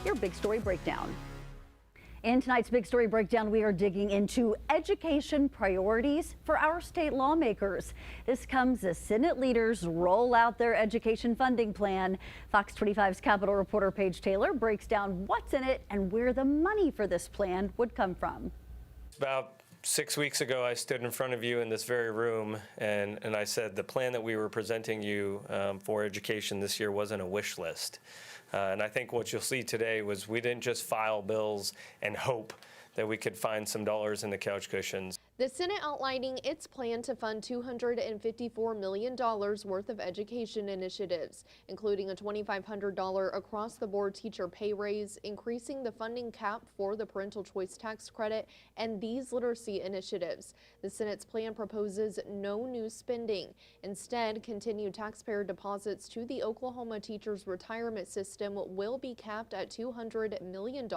your Big Story Breakdown. In tonight's Big Story Breakdown, we are digging into education priorities for our state lawmakers. This comes as Senate leaders roll out their education funding plan. Fox 25's Capitol reporter Paige Taylor breaks down what's in it and where the money for this plan would come from. About 6 weeks ago, I stood in front of you in this very room and I said the plan that we were presenting you for education this year wasn't a wish list. And I think what you'll see today was we didn't just file bills and hope that we could find some dollars in the couch cushions. The Senate outlining its plan to fund $254 million worth of education initiatives, including a $2,500 across-the-board teacher pay raise, increasing the funding cap for the parental choice tax credit, and these literacy initiatives. The Senate's plan proposes no new spending. Instead, continued taxpayer deposits to the Oklahoma teachers' retirement system will be capped at $200 million,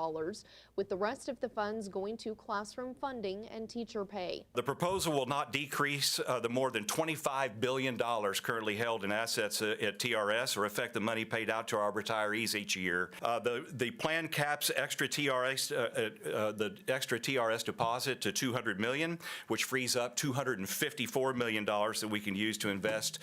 with the rest of the funds going to classroom funding and teacher pay. The proposal will not decrease the more than $25 billion currently held in assets at TRS or affect the money paid out to our retirees each year. The plan caps the extra TRS deposit to $200 million, which frees up $254 million that we can use to invest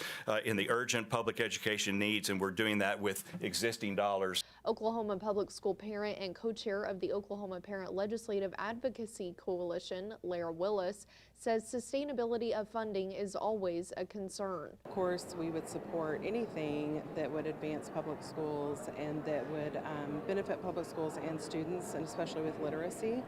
in the urgent public education needs, and we're doing that with existing dollars. Oklahoma Public School parent and co-chair of the Oklahoma Parent Legislative Advocacy Coalition, Lara Willis, says sustainability of funding is always a concern. Of course, we would support anything that would advance public schools and that would benefit public schools and students, and especially with literacy.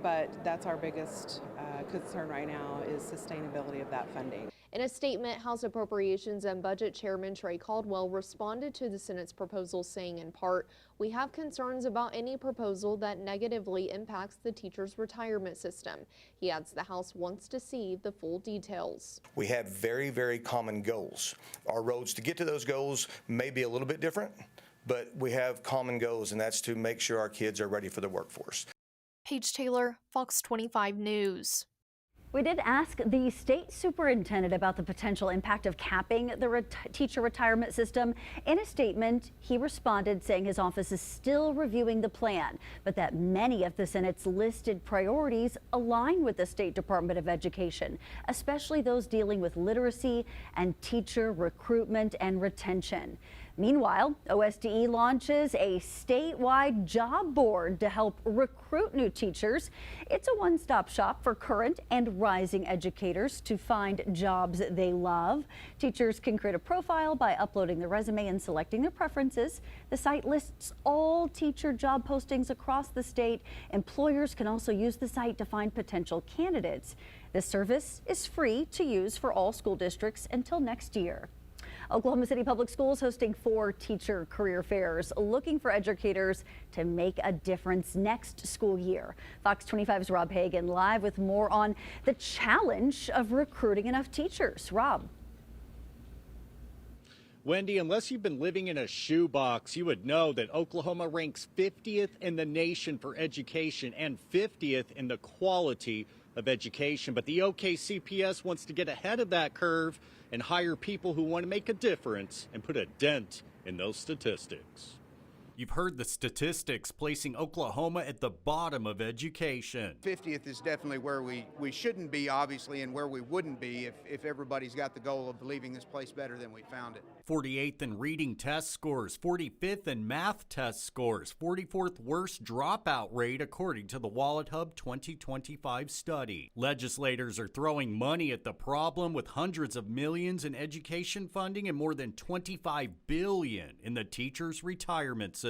But that's our biggest concern right now is sustainability of that funding. In a statement, House Appropriations and Budget Chairman Trey Caldwell responded to the Senate's proposal, saying in part, "We have concerns about any proposal that negatively impacts the teachers' retirement system." He adds the House wants to see the full details. We have very, very common goals. Our roads to get to those goals may be a little bit different, but we have common goals, and that's to make sure our kids are ready for the workforce. Paige Taylor, Fox 25 News. We did ask the state superintendent about the potential impact of capping the teacher retirement system. In a statement, he responded saying his office is still reviewing the plan, but that many of the Senate's listed priorities align with the State Department of Education, especially those dealing with literacy and teacher recruitment and retention. Meanwhile, OSDE launches a statewide job board to help recruit new teachers. It's a one-stop shop for current and rising educators to find jobs they love. Teachers can create a profile by uploading their resume and selecting their preferences. The site lists all teacher job postings across the state. Employers can also use the site to find potential candidates. This service is free to use for all school districts until next year. Oklahoma City Public Schools hosting 4 teacher career fairs, looking for educators to make a difference next school year. Fox 25's Rob Hagan live with more on the challenge of recruiting enough teachers. Rob. Wendy, unless you've been living in a shoebox, you would know that Oklahoma ranks 50th in the nation for education and 50th in the quality of education. But the OKCPS wants to get ahead of that curve and hire people who want to make a difference and put a dent in those statistics. You've heard the statistics placing Oklahoma at the bottom of education. 50th is definitely where we shouldn't be, obviously, and where we wouldn't be if everybody's got the goal of leaving this place better than we found it. 48th in reading test scores, 45th in math test scores, 44th worst dropout rate according to the Wallet Hub 2025 study. Legislators are throwing money at the problem with hundreds of millions in education funding and more than $25 billion in the teachers' retirement system.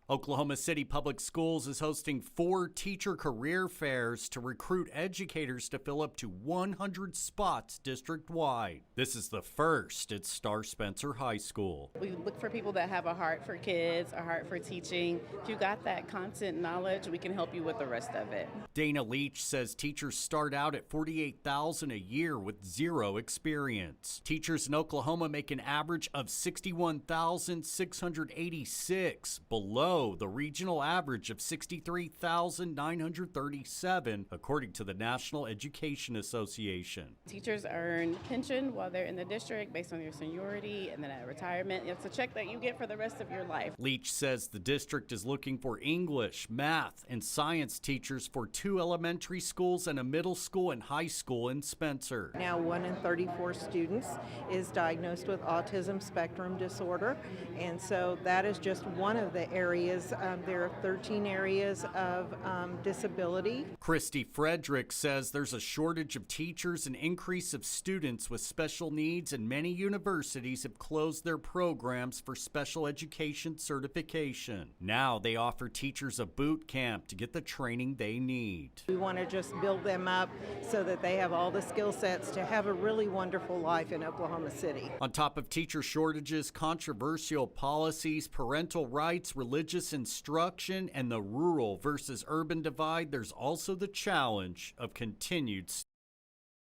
Oklahoma City Public Schools is hosting 4 teacher career fairs to recruit educators to fill up to 100 spots district-wide. This is the first at Star Spencer High School. We look for people that have a heart for kids, a heart for teaching. If you got that content knowledge, we can help you with the rest of it. Dana Leach says teachers start out at $48,000 a year with zero experience. Teachers in Oklahoma make an average of $61,686, below below the regional average of $63,937, according to the National Education Association. Teachers earn pension while they're in the district based on your seniority, and then at retirement, it's a check that you get for the rest of your life. Leach says the district is looking for English, math, and science teachers for 2 elementary schools and a middle school and high school in Spencer. Now 1 in 34 students is diagnosed with autism spectrum disorder, and so that is just one of the areas. There are 13 areas of disability. Christy Frederick says there's a shortage of teachers and increase of students with special needs, and many universities have closed their programs for special education certification. Now they offer teachers a boot camp to get the training they need. We want to just build them up so that they have all the skill sets to have a really wonderful life in Oklahoma City. On top of teacher shortages, controversial policies, parental rights, religious instruction, and the rural versus urban divide, there's also the challenge of continued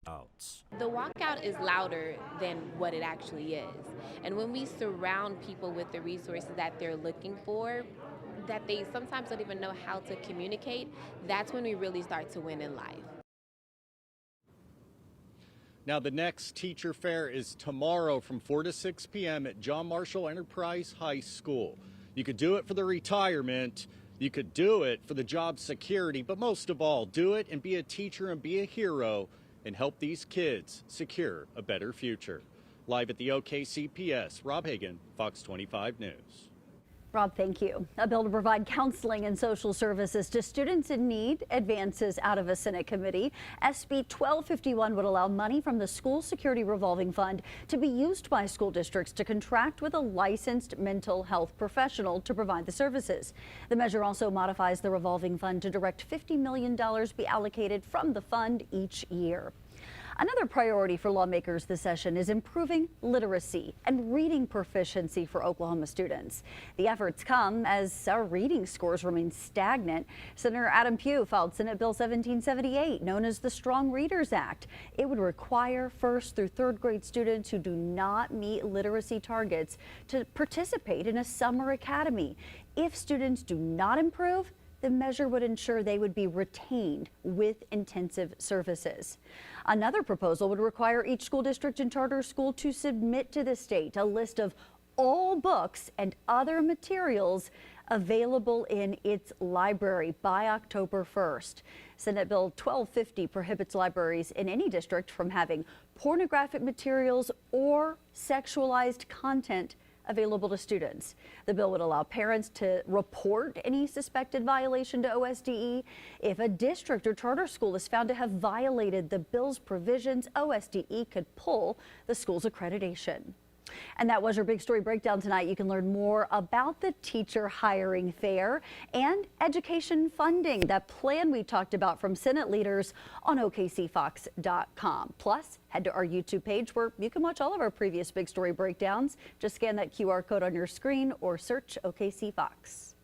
outs. The walkout is louder than what it actually is. And when we surround people with the resources that they're looking for, that they sometimes don't even know how to communicate, that's when we really start to win in life. Now, the next teacher fair is tomorrow from 4 to 6 p.m. at John Marshall Enterprise High School. You could do it for the retirement, you could do it for the job security, but most of all, do it and be a teacher and be a hero and help these kids secure a better future. Live at the OKCPS, Rob Hagan, Fox 25 News. Rob, thank you. A bill to provide counseling and social services to students in need advances out of a Senate committee. SB 1251 would allow money from the School Security Revolving Fund to be used by school districts to contract with a licensed mental health professional to provide the services. The measure also modifies the revolving fund to direct $50 million be allocated from the fund each year. Another priority for lawmakers this session is improving literacy and reading proficiency for Oklahoma students. The efforts come as our reading scores remain stagnant. Senator Adam Pugh filed Senate Bill 1778, known as the Strong Readers Act. It would require first through third grade students who do not meet literacy targets to participate in a summer academy. If students do not improve, the measure would ensure they would be retained with intensive services. Another proposal would require each school district and charter school to submit to the state a list of all books and other materials available in its library by October 1st. Senate Bill 1250 prohibits libraries in any district from having pornographic materials or sexualized content available to students. The bill would allow parents to report any suspected violation to OSDE. If a district or charter school is found to have violated the bill's provisions, OSDE could pull the school's accreditation. And that was your Big Story Breakdown tonight. You can learn more about the teacher hiring fair and education funding, that plan we talked about from Senate leaders, on OKCFox.com. Plus, head to our YouTube page where you can watch all of our previous Big Story Breakdowns. Just scan that QR code on your screen or search OKC Fox.